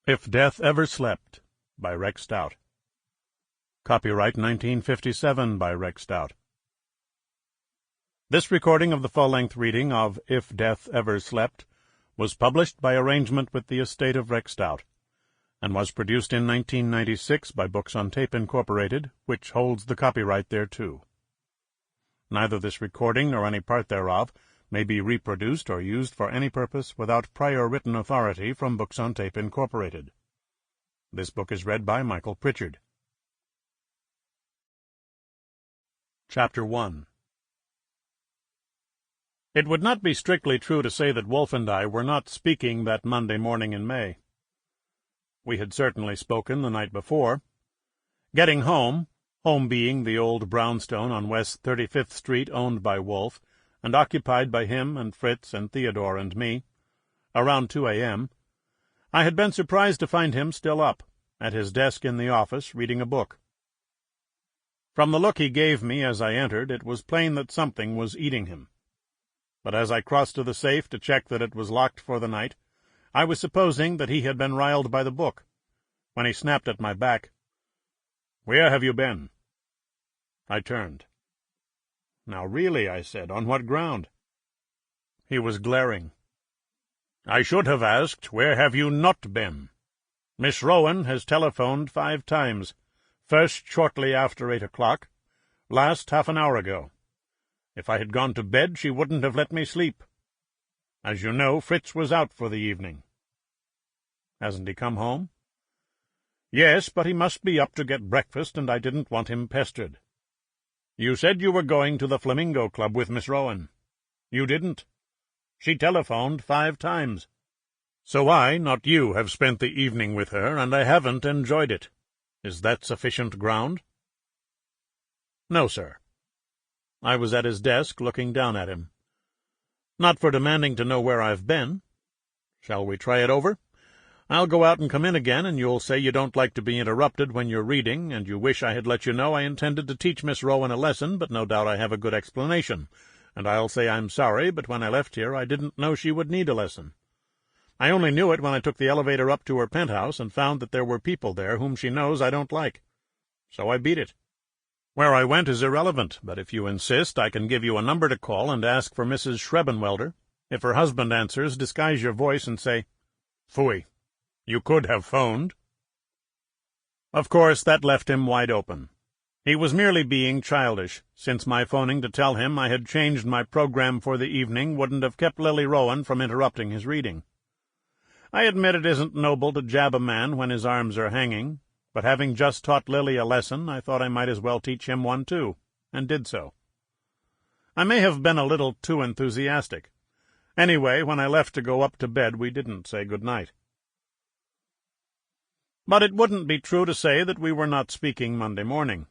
If Death Ever Slept, by Rex Stout. Copyright 1957 by Rex Stout. This recording of the full-length reading of If Death Ever Slept was published by arrangement with the estate of Rex Stout, and was produced in 1996 by Books on Tape, Incorporated, which holds the copyright thereto. Neither this recording nor any part thereof may be reproduced or used for any purpose without prior written authority from Books on Tape, Incorporated. This book is read by Michael Prichard. Chapter 1. It would not be strictly true to say that Wolfe and I were not speaking that Monday morning in May. We had certainly spoken the night before. Getting home being the old brownstone on West 35th Street owned by Wolfe, and occupied by him and Fritz and Theodore and me, around 2 a.m., I had been surprised to find him still up, at his desk in the office, reading a book. From the look he gave me as I entered, it was plain that something was eating him. But as I crossed to the safe to check that it was locked for the night, I was supposing that he had been riled by the book, when he snapped at my back. "Where have you been?" I turned. "Now really," I said, "on what ground?" He was glaring. "I should have asked, where have you not been? Miss Rowan has telephoned 5 times, first shortly after 8 o'clock, last half an hour ago. If I had gone to bed, she wouldn't have let me sleep. As you know, Fritz was out for the evening." "Hasn't he come home?" "Yes, but he must be up to get breakfast, and I didn't want him pestered. You said you were going to the Flamingo Club with Miss Rowan. You didn't. She telephoned 5 times. So I, not you, have spent the evening with her, and I haven't enjoyed it. Is that sufficient ground?" "No, sir." I was at his desk, looking down at him. "Not for demanding to know where I've been. Shall we try it over? I'll go out and come in again, and you'll say you don't like to be interrupted when you're reading, and you wish I had let you know I intended to teach Miss Rowan a lesson, but no doubt I have a good explanation, and I'll say I'm sorry, but when I left here I didn't know she would need a lesson. I only knew it when I took the elevator up to her penthouse and found that there were people there whom she knows I don't like. So I beat it. Where I went is irrelevant, but if you insist, I can give you a number to call and ask for Mrs. Schrebenwelder. If her husband answers, disguise your voice and say, 'Phooey. You could have phoned.'" Of course, that left him wide open. He was merely being childish, since my phoning to tell him I had changed my program for the evening wouldn't have kept Lily Rowan from interrupting his reading. I admit it isn't noble to jab a man when his arms are hanging, but having just taught Lily a lesson, I thought I might as well teach him one too, and did so. I may have been a little too enthusiastic. Anyway, when I left to go up to bed, we didn't say good night. But it wouldn't be true to say that we were not speaking Monday morning.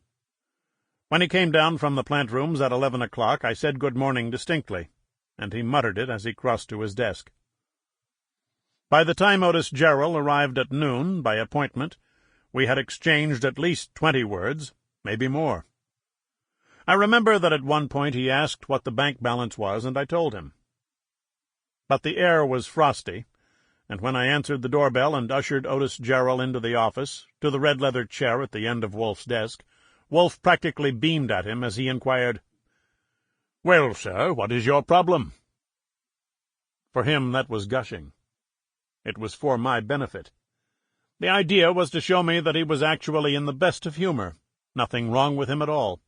When he came down from the plant rooms at 11 o'clock, I said good morning distinctly, and he muttered it as he crossed to his desk. By the time Otis Jarrell arrived at noon, by appointment, we had exchanged at least 20 words, maybe more. I remember that at one point he asked what the bank balance was, and I told him. But the air was frosty, and when I answered the doorbell and ushered Otis Jarrell into the office, to the red leather chair at the end of Wolfe's desk, Wolfe practically beamed at him as he inquired, "Well, sir, what is your problem?" For him that was gushing. It was for my benefit. The idea was to show me that he was actually in the best of humor, nothing wrong with him at all,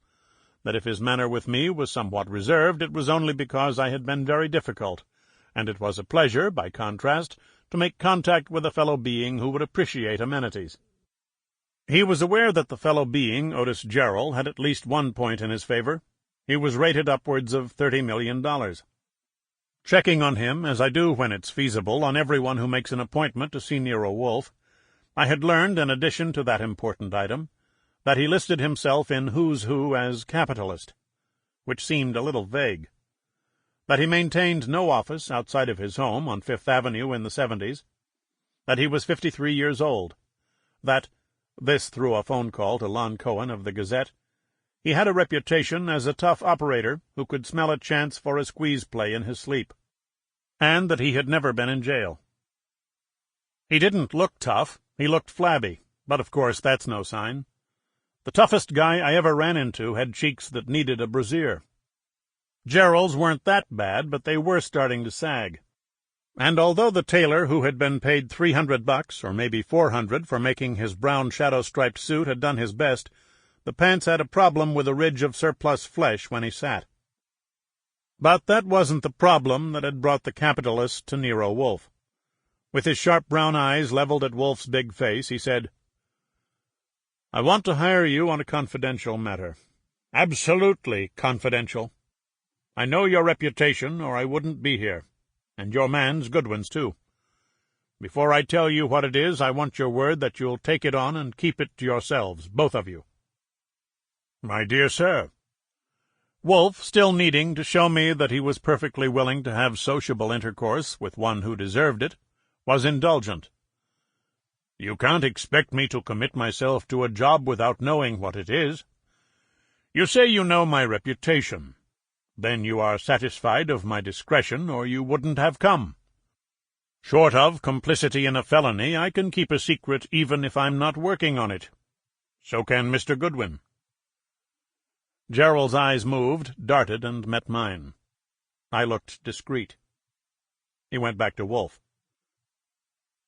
that if his manner with me was somewhat reserved, it was only because I had been very difficult, and it was a pleasure, by contrast, to make contact with a fellow being who would appreciate amenities. He was aware that the fellow being, Otis Jarrell, had at least one point in his favor. He was rated upwards of $30 million. Checking on him, as I do when it's feasible, on everyone who makes an appointment to see Nero Wolfe, I had learned, in addition to that important item, that he listed himself in Who's Who as capitalist, which seemed a little vague. That he maintained no office outside of his home on Fifth Avenue in the 70s, that he was 53 years old, that, this through a phone call to Lon Cohen of the Gazette, he had a reputation as a tough operator who could smell a chance for a squeeze play in his sleep, and that he had never been in jail. He didn't look tough, he looked flabby, but of course that's no sign. The toughest guy I ever ran into had cheeks that needed a brassiere. Jarrell's weren't that bad, but they were starting to sag. And although the tailor who had been paid $300, or maybe $400, for making his brown shadow-striped suit had done his best, the pants had a problem with a ridge of surplus flesh when he sat. But that wasn't the problem that had brought the capitalist to Nero Wolfe. With his sharp brown eyes leveled at Wolfe's big face, he said, "I want to hire you on a confidential matter. Absolutely confidential. I know your reputation, or I wouldn't be here, and your man's good ones, too. Before I tell you what it is, I want your word that you'll take it on and keep it to yourselves, both of you." "My dear sir." Wolfe, still needing to show me that he was perfectly willing to have sociable intercourse with one who deserved it, was indulgent. "You can't expect me to commit myself to a job without knowing what it is. You say you know my reputation. Then you are satisfied of my discretion, or you wouldn't have come. Short of complicity in a felony, I can keep a secret even if I'm not working on it. So can Mr. Goodwin." Jarrell's eyes moved, darted, and met mine. I looked discreet. He went back to Wolfe.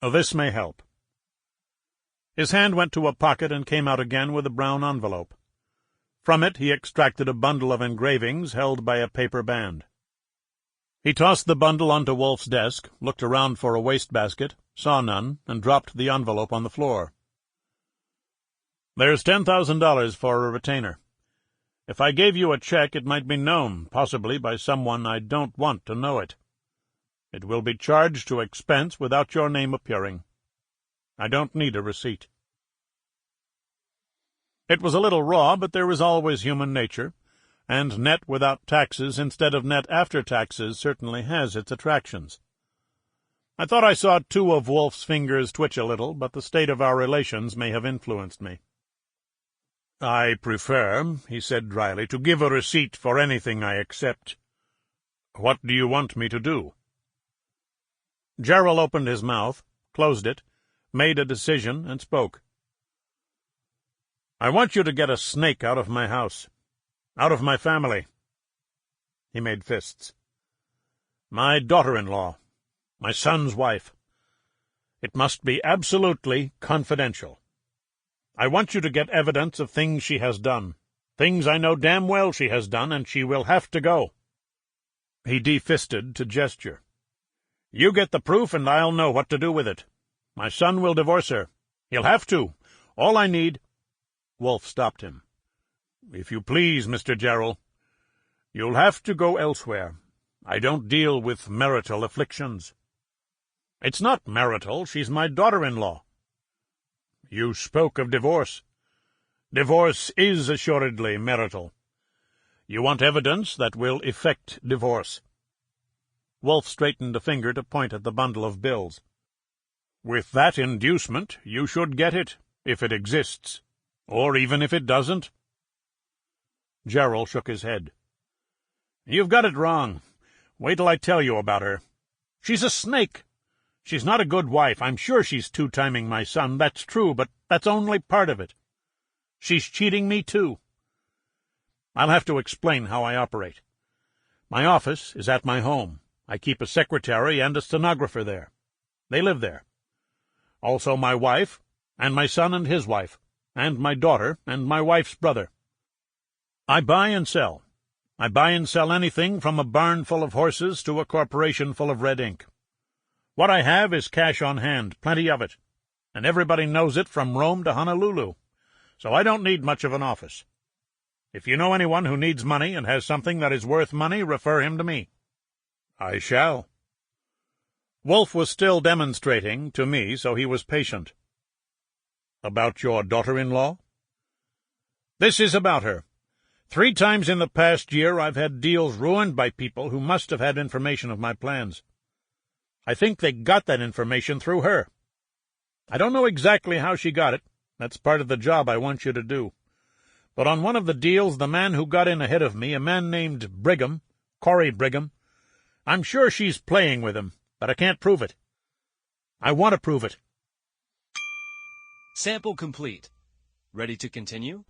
"This may help." His hand went to a pocket and came out again with a brown envelope. From it he extracted a bundle of engravings held by a paper band. He tossed the bundle onto Wolfe's desk, looked around for a wastebasket, saw none, and dropped the envelope on the floor. "There's $10,000 for a retainer. If I gave you a check, it might be known, possibly by someone I don't want to know it. It will be charged to expense without your name appearing. I don't need a receipt." It was a little raw, but there is always human nature, and net without taxes instead of net after taxes certainly has its attractions. I thought I saw two of Wolfe's fingers twitch a little, but the state of our relations may have influenced me. "I prefer," he said dryly, "to give a receipt for anything I accept. What do you want me to do?" Jarrell opened his mouth, closed it, made a decision, and spoke. "I want you to get a snake out of my house, out of my family." He made fists. "My daughter-in-law, my son's wife. It must be absolutely confidential. I want you to get evidence of things she has done, things I know damn well she has done, and she will have to go." He defisted to gesture. "You get the proof, and I'll know what to do with it. My son will divorce her. He'll have to. All I need—" Wolfe stopped him. "If you please, Mr. Jarrell, you'll have to go elsewhere. I don't deal with marital afflictions." "It's not marital. She's my daughter-in-law." "You spoke of divorce. Divorce is assuredly marital. You want evidence that will effect divorce." Wolfe straightened a finger to point at the bundle of bills. "With that inducement, you should get it, if it exists. Or even if it doesn't." Jarrell shook his head. "You've got it wrong. Wait till I tell you about her. She's a snake. She's not a good wife. I'm sure she's two-timing my son. That's true, but that's only part of it. She's cheating me, too. I'll have to explain how I operate. My office is at my home. I keep a secretary and a stenographer there. They live there. Also my wife, and my son and his wife, and my daughter, and my wife's brother. I buy and sell. I buy and sell anything from a barn full of horses to a corporation full of red ink. What I have is cash on hand, plenty of it, and everybody knows it from Rome to Honolulu, so I don't need much of an office. If you know anyone who needs money and has something that is worth money, refer him to me." "I shall." Wolfe was still demonstrating to me, so he was patient. "About your daughter-in-law?" "This is about her. 3 times in the past year I've had deals ruined by people who must have had information of my plans. I think they got that information through her. I don't know exactly how she got it. That's part of the job I want you to do. But on one of the deals, the man who got in ahead of me, a man named Brigham, Corey Brigham, I'm sure she's playing with him, but I can't prove it. I want to prove it, Sample complete. Ready to continue?